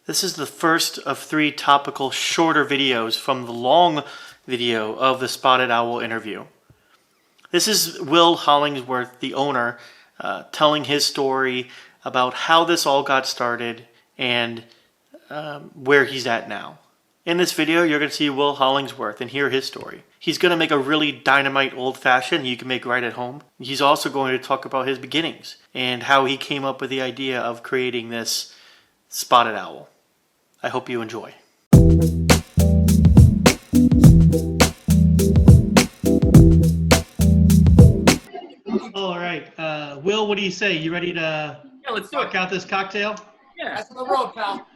This is the first of 3 topical shorter videos from the long video of the Spotted Owl interview. This is Will Hollingsworth, the owner, telling his story about how this all got started and where he's at now. In this video, you're going to see Will Hollingsworth and hear his story. He's going to make a really dynamite old-fashioned you can make right at home. He's also going to talk about his beginnings and how he came up with the idea of creating this Spotted Owl. I hope you enjoy. All right, Will, what do you say? You ready to let's do rock it. out this cocktail? Yeah. That's on the road, pal.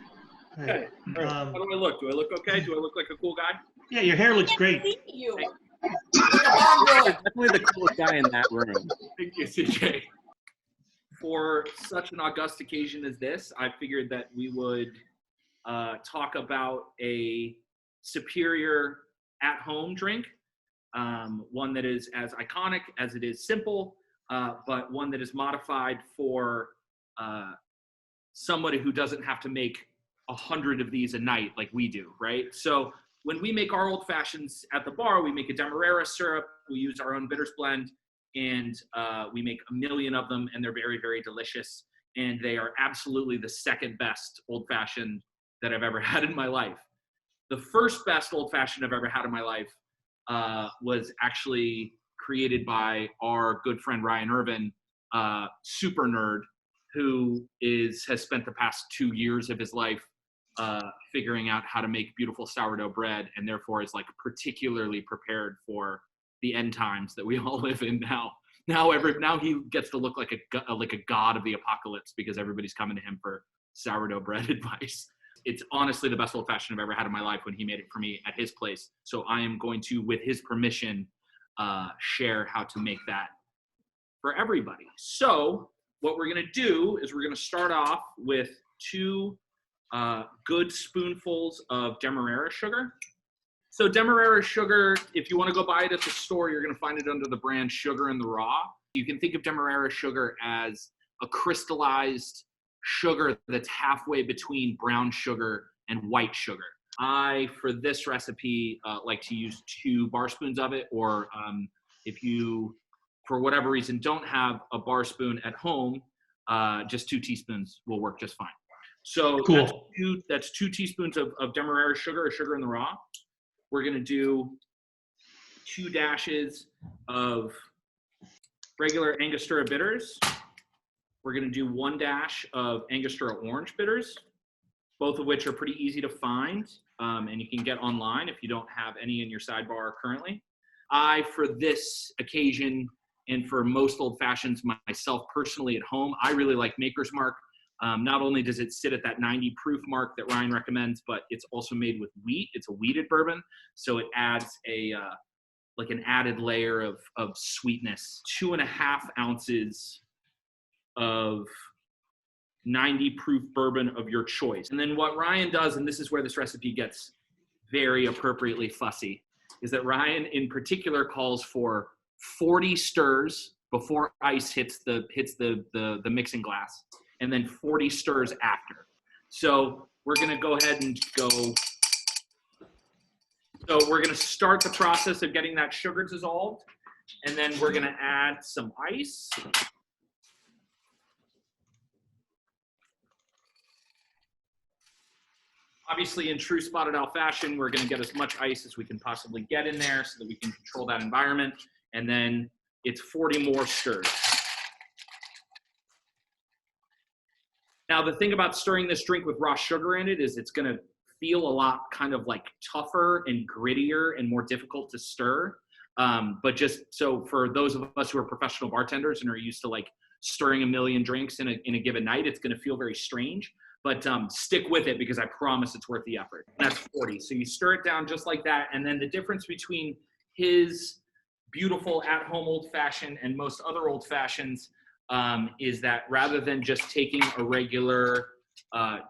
Okay. All right. How do I look? Do I look okay? Do I look like a cool guy? Yeah, your hair looks great. You. Definitely the coolest guy in that room. Thank you, CJ. For such an august occasion as this, I figured that we would talk about a superior at-home drink, one that is as iconic as it is simple, but one that is modified for somebody who doesn't have to make 100 of these a night like we do, right? So when we make our old fashions at the bar, we make a Demerara syrup, we use our own bitters blend, and we make a million of them, and they're very, very delicious. And they are absolutely the second best old fashioned that I've ever had in my life. The first best old fashioned I've ever had in my life was actually created by our good friend Ryan Irvin, super nerd, who has spent the past 2 years of his life figuring out how to make beautiful sourdough bread, and therefore is like particularly prepared for the end times that we all live in now. Now he gets to look like a god of the apocalypse because everybody's coming to him for sourdough bread advice. It's honestly the best old fashioned I've ever had in my life when he made it for me at his place. So I am going to, with his permission, share how to make that for everybody. So what we're going to do is we're going to start off with 2 good spoonfuls of Demerara sugar. So Demerara sugar, if you want to go buy it at the store, you're going to find it under the brand Sugar in the Raw. You can think of Demerara sugar as a crystallized sugar that's halfway between brown sugar and white sugar. I, for this recipe, like to use 2 bar spoons of it, or if you, for whatever reason, don't have a bar spoon at home, just 2 teaspoons will work just fine. So Cool. that's 2 teaspoons of Demerara sugar or Sugar in the Raw. We're going to do 2 dashes of regular Angostura bitters. We're going to do 1 dash of Angostura orange bitters, both of which are pretty easy to find, and you can get online if you don't have any in your sidebar currently. For this occasion, and for most old fashions myself personally at home, I really like Maker's Mark. Not only does it sit at that 90 proof mark that Ryan recommends, but it's also made with wheat. It's a wheated bourbon, so it adds like an added layer of sweetness. 2.5 ounces of 90 proof bourbon of your choice. And then what Ryan does, and this is where this recipe gets very appropriately fussy, is that Ryan in particular calls for 40 stirs before ice hits the mixing glass, and then 40 stirs after. So we're going to go ahead and go. So we're going to start the process of getting that sugar dissolved, and then we're going to add some ice. Obviously, in true Spotted Owl fashion, we're going to get as much ice as we can possibly get in there so that we can control that environment. And then it's 40 more stirs. Now, the thing about stirring this drink with raw sugar in it is it's going to feel a lot kind of like tougher and grittier and more difficult to stir. But just so for those of us who are professional bartenders and are used to like stirring a million drinks in a given night, it's going to feel very strange. But stick with it because I promise it's worth the effort. And that's 40. So you stir it down just like that. And then the difference between his beautiful at-home old-fashioned and most other old-fashions is that rather than just taking a regular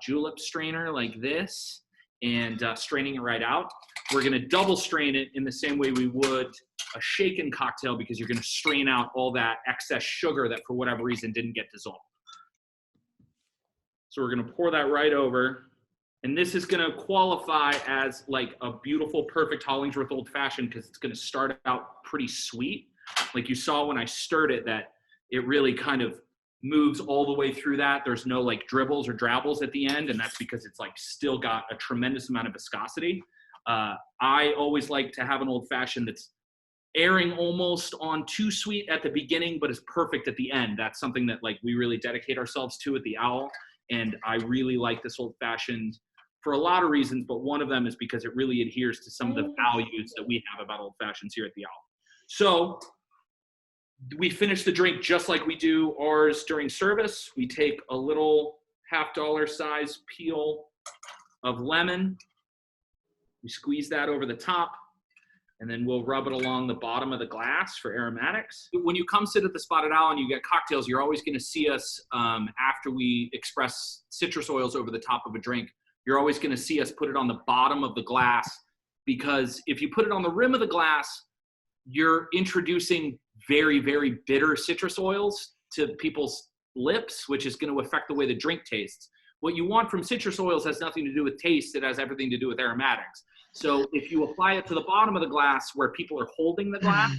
julep strainer like this and straining it right out, we're going to double strain it in the same way we would a shaken cocktail, because you're going to strain out all that excess sugar that for whatever reason didn't get dissolved. So we're going to pour that right over. And this is going to qualify as like a beautiful, perfect Hollingsworth Old Fashioned because it's going to start out pretty sweet. Like you saw when I stirred it, that it really kind of moves all the way through that. There's no like dribbles or drabbles at the end, and that's because it's like still got a tremendous amount of viscosity. I always like to have an Old Fashioned that's airing almost on too sweet at the beginning, but is perfect at the end. That's something that like we really dedicate ourselves to at the Owl. And I really like this Old Fashioned for a lot of reasons, but one of them is because it really adheres to some of the values that we have about Old Fashions here at the Owl. So we finish the drink just like we do ours during service. We take a little $half size peel of lemon. We squeeze that over the top, and then we'll rub it along the bottom of the glass for aromatics. When you come sit at the Spotted Owl and you get cocktails, you're always going to see us after we express citrus oils over the top of a drink. You're always going to see us put it on the bottom of the glass, because if you put it on the rim of the glass, you're introducing very, very bitter citrus oils to people's lips, which is going to affect the way the drink tastes. What you want from citrus oils has nothing to do with taste. It has everything to do with aromatics. So if you apply it to the bottom of the glass where people are holding the glass,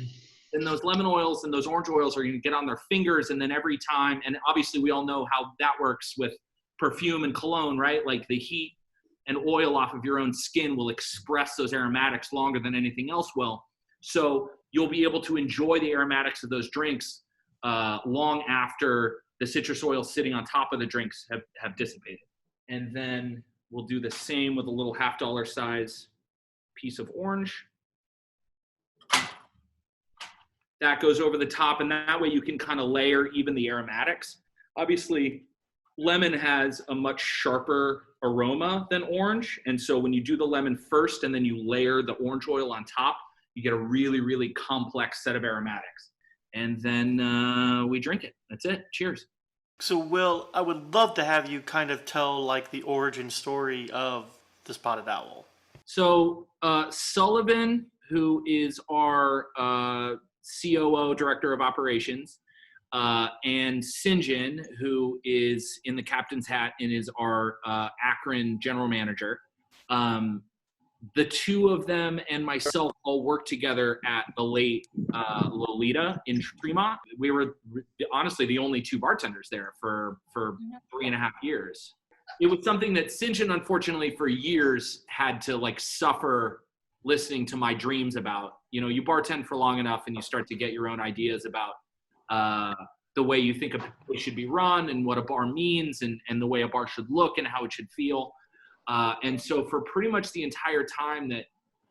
then those lemon oils and those orange oils are going to get on their fingers. And then every time, and obviously we all know how that works with perfume and cologne, right? Like the heat and oil off of your own skin will express those aromatics longer than anything else will. So you'll be able to enjoy the aromatics of those drinks long after the citrus oils sitting on top of the drinks have dissipated. And then we'll do the same with a little $half size piece of orange. That goes over the top, and that way you can kind of layer even the aromatics. Obviously, lemon has a much sharper aroma than orange, and so when you do the lemon first and then you layer the orange oil on top, you get a really, really complex set of aromatics. And then we drink it. That's it. Cheers. So, Will, I would love to have you kind of tell like the origin story of the Spotted Owl. So Sullivan, who is our COO, Director of Operations, and St. John, who is in the captain's hat and is our Akron General Manager. The two of them and myself all worked together at the late Lolita in Tremont. We were honestly the only two bartenders there for 3.5 years. It was something that St. John, unfortunately, for years had to like suffer listening to my dreams about. You know, you bartend for long enough and you start to get your own ideas about the way you think a place should be run and what a bar means and the way a bar should look and how it should feel. And so for pretty much the entire time that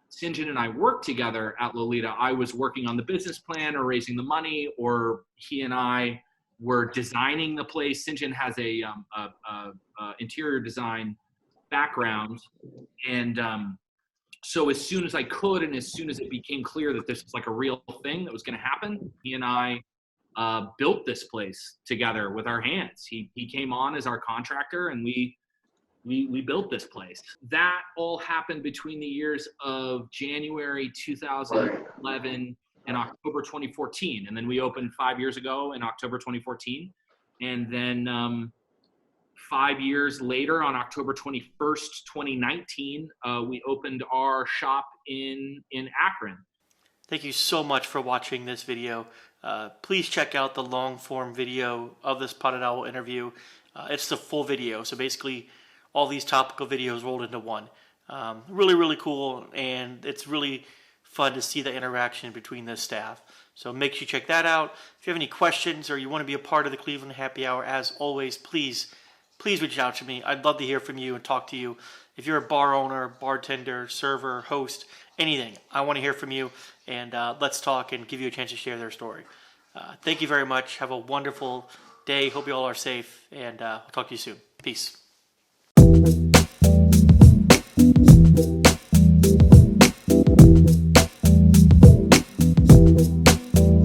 St. John and I worked together at Lolita, I was working on the business plan or raising the money, or he and I were designing the place. St. John has a interior design background. And so as soon as I could, and as soon as it became clear that this was like a real thing that was going to happen, he and I built this place together with our hands. He came on as our contractor, and we built this place. That all happened between the years of January 2011 and October 2014. And then we opened 5 years ago in October 2014. And then 5 years later, on October 21st, 2019, we opened our shop in Akron. Thank you so much for watching this video. Please check out the long form video of the Spotted Owl interview. It's the full video. So basically, all these topical videos rolled into one. Really, really cool, and it's really fun to see the interaction between the staff. So make sure you check that out. If you have any questions or you want to be a part of the Cleveland Happy Hour, as always, please reach out to me. I'd love to hear from you and talk to you. If you're a bar owner, bartender, server, host, anything, I want to hear from you, and let's talk and give you a chance to share their story. Thank you very much. Have a wonderful day. Hope you all are safe, and I'll talk to you soon. Peace.